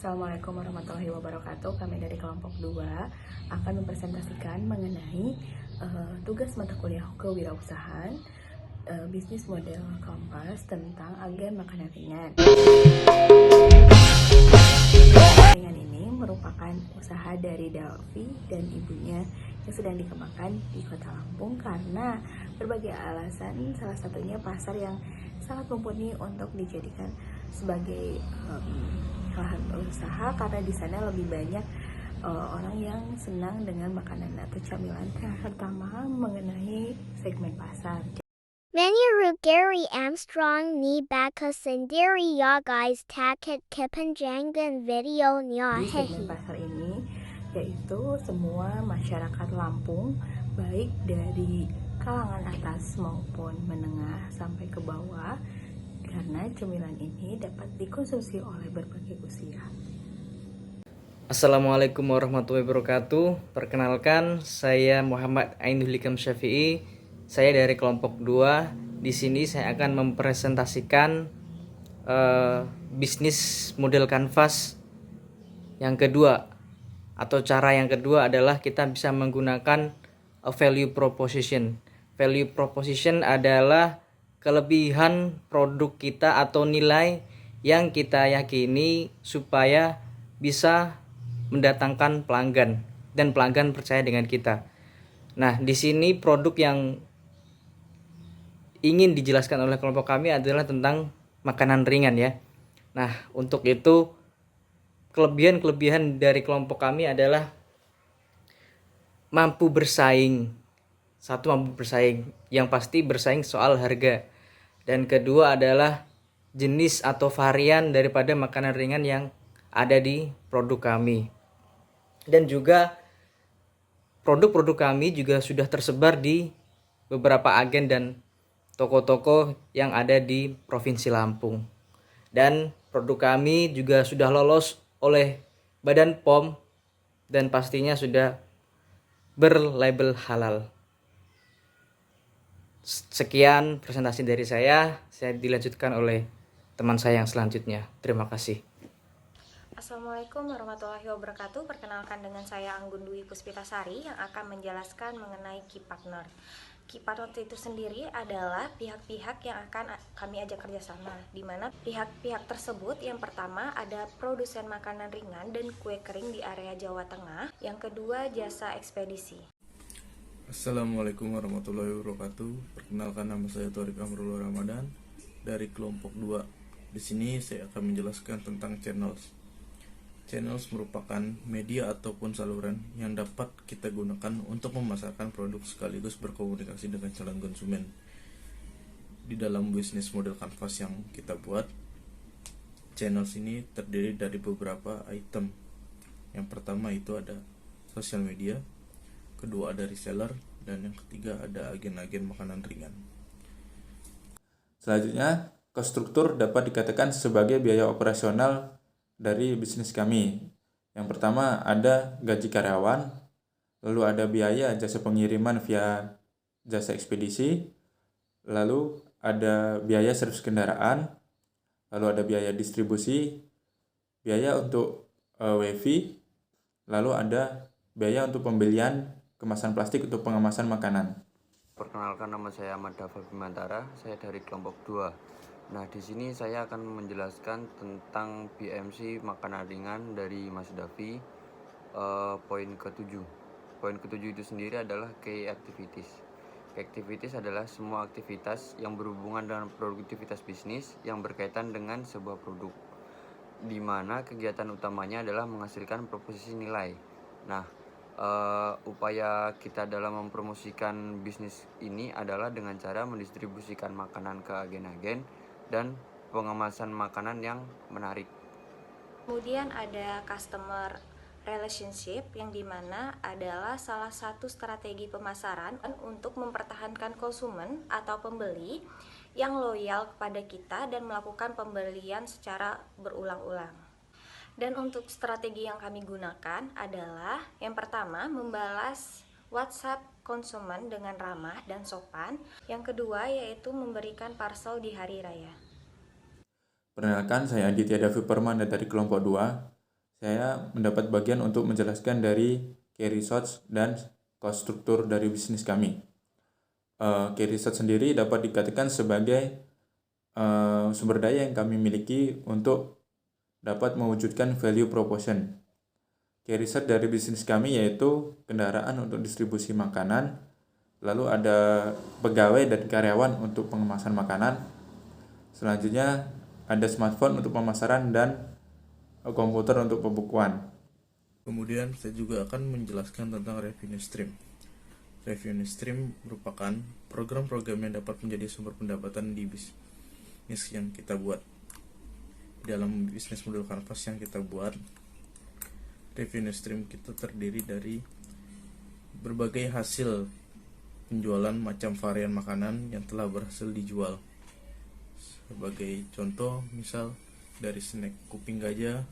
Assalamualaikum warahmatullahi wabarakatuh. Kami dari kelompok 2 akan mempresentasikan mengenai tugas mata kuliah kewirausahaan bisnis model Kompas tentang agen makanan ringan. Ringan ini merupakan usaha dari Delvi dan ibunya yang sedang dikembangkan di Kota Lampung karena berbagai alasan, salah satunya pasar yang sangat mumpuni untuk dijadikan sebagai lahan usaha karena di sana lebih banyak orang yang senang dengan makanan atau camilan. Yang pertama mengenai segmen pasar. Menurut Gary Armstrong ni baka sendiri ya guys takut kepanjangan videonya Di segmen pasar ini yaitu semua masyarakat Lampung baik dari kalangan atas maupun menengah sampai ke bawah karena cemilan ini dapat dikonsumsi oleh berbagai usia. Assalamualaikum warahmatullahi wabarakatuh. Perkenalkan, saya Muhammad Ainul Hikam Syafi'i. Saya dari kelompok 2. Di sini saya akan mempresentasikan bisnis model kanvas yang kedua, atau cara yang kedua adalah kita bisa menggunakan value proposition. Value proposition adalah kelebihan produk kita atau nilai yang kita yakini supaya bisa mendatangkan pelanggan dan pelanggan percaya dengan kita. Nah, di sini produk yang ingin dijelaskan oleh kelompok kami adalah tentang makanan ringan ya. Nah, untuk itu kelebihan dari kelompok kami adalah mampu bersaing. Satu, mampu bersaing, yang pasti bersaing soal harga. Dan kedua adalah jenis atau varian daripada makanan ringan yang ada di produk kami. Dan juga produk-produk kami juga sudah tersebar di beberapa agen dan toko-toko yang ada di Provinsi Lampung. Dan produk kami juga sudah lolos oleh Badan POM dan pastinya sudah berlabel halal. Sekian presentasi dari saya dilanjutkan oleh teman saya yang selanjutnya. Terima kasih. Assalamualaikum warahmatullahi wabarakatuh. Perkenalkan dengan saya Anggun Dwi Puspitasari yang akan menjelaskan mengenai key partner. Key partner itu sendiri adalah pihak-pihak yang akan kami ajak kerjasama, di mana pihak-pihak tersebut yang pertama ada produsen makanan ringan dan kue kering di area Jawa Tengah, yang kedua jasa ekspedisi. Assalamualaikum warahmatullahi wabarakatuh. Perkenalkan, nama saya Thorik Amrullah Ramadan dari kelompok 2. Di sini saya akan menjelaskan tentang channels. Channels merupakan media ataupun saluran yang dapat kita gunakan untuk memasarkan produk sekaligus berkomunikasi dengan calon konsumen. Di dalam bisnis model kanvas yang kita buat, channels ini terdiri dari beberapa item. Yang pertama itu ada sosial media, kedua ada reseller, dan yang ketiga ada agen-agen makanan ringan. Selanjutnya, cost struktur dapat dikatakan sebagai biaya operasional dari bisnis kami. Yang pertama ada gaji karyawan, lalu ada biaya jasa pengiriman via jasa ekspedisi, lalu ada biaya servis kendaraan, lalu ada biaya distribusi, biaya untuk wifi, lalu ada biaya untuk pembelian kemasan plastik untuk pengemasan makanan. Perkenalkan, nama saya Ahmad Dafal Bimantara, saya dari kelompok 2. Nah, di sini saya akan menjelaskan tentang BMC makanan ringan dari Mas Davi. Poin ke-7. Poin ke-7 itu sendiri adalah key activities. Key activities adalah semua aktivitas yang berhubungan dengan produktivitas bisnis yang berkaitan dengan sebuah produk, di mana kegiatan utamanya adalah menghasilkan proposisi nilai. Nah, upaya kita dalam mempromosikan bisnis ini adalah dengan cara mendistribusikan makanan ke agen-agen dan pengemasan makanan yang menarik. Kemudian ada customer relationship, yang dimana adalah salah satu strategi pemasaran untuk mempertahankan konsumen atau pembeli yang loyal kepada kita dan melakukan pembelian secara berulang-ulang. Dan untuk strategi yang kami gunakan adalah yang pertama membalas WhatsApp konsumen dengan ramah dan sopan. Yang kedua yaitu memberikan parcel di hari raya. Perkenalkan, saya Aditya Davi Permana dari kelompok 2. saya mendapat bagian untuk menjelaskan dari key results dan cost struktur dari bisnis kami. Key results sendiri dapat dikatakan sebagai sumber daya yang kami miliki untuk dapat mewujudkan value proposition. Key result dari bisnis kami yaitu kendaraan untuk distribusi makanan, lalu ada pegawai dan karyawan untuk pengemasan makanan, selanjutnya ada smartphone untuk pemasaran dan komputer untuk pembukuan. Kemudian saya juga akan menjelaskan tentang revenue stream. Revenue stream merupakan program-program yang dapat menjadi sumber pendapatan di bisnis yang kita buat. Dalam bisnis model canvas yang kita buat, revenue stream kita terdiri dari berbagai hasil penjualan macam varian makanan yang telah berhasil dijual. Sebagai contoh, misal dari snack kuping gajah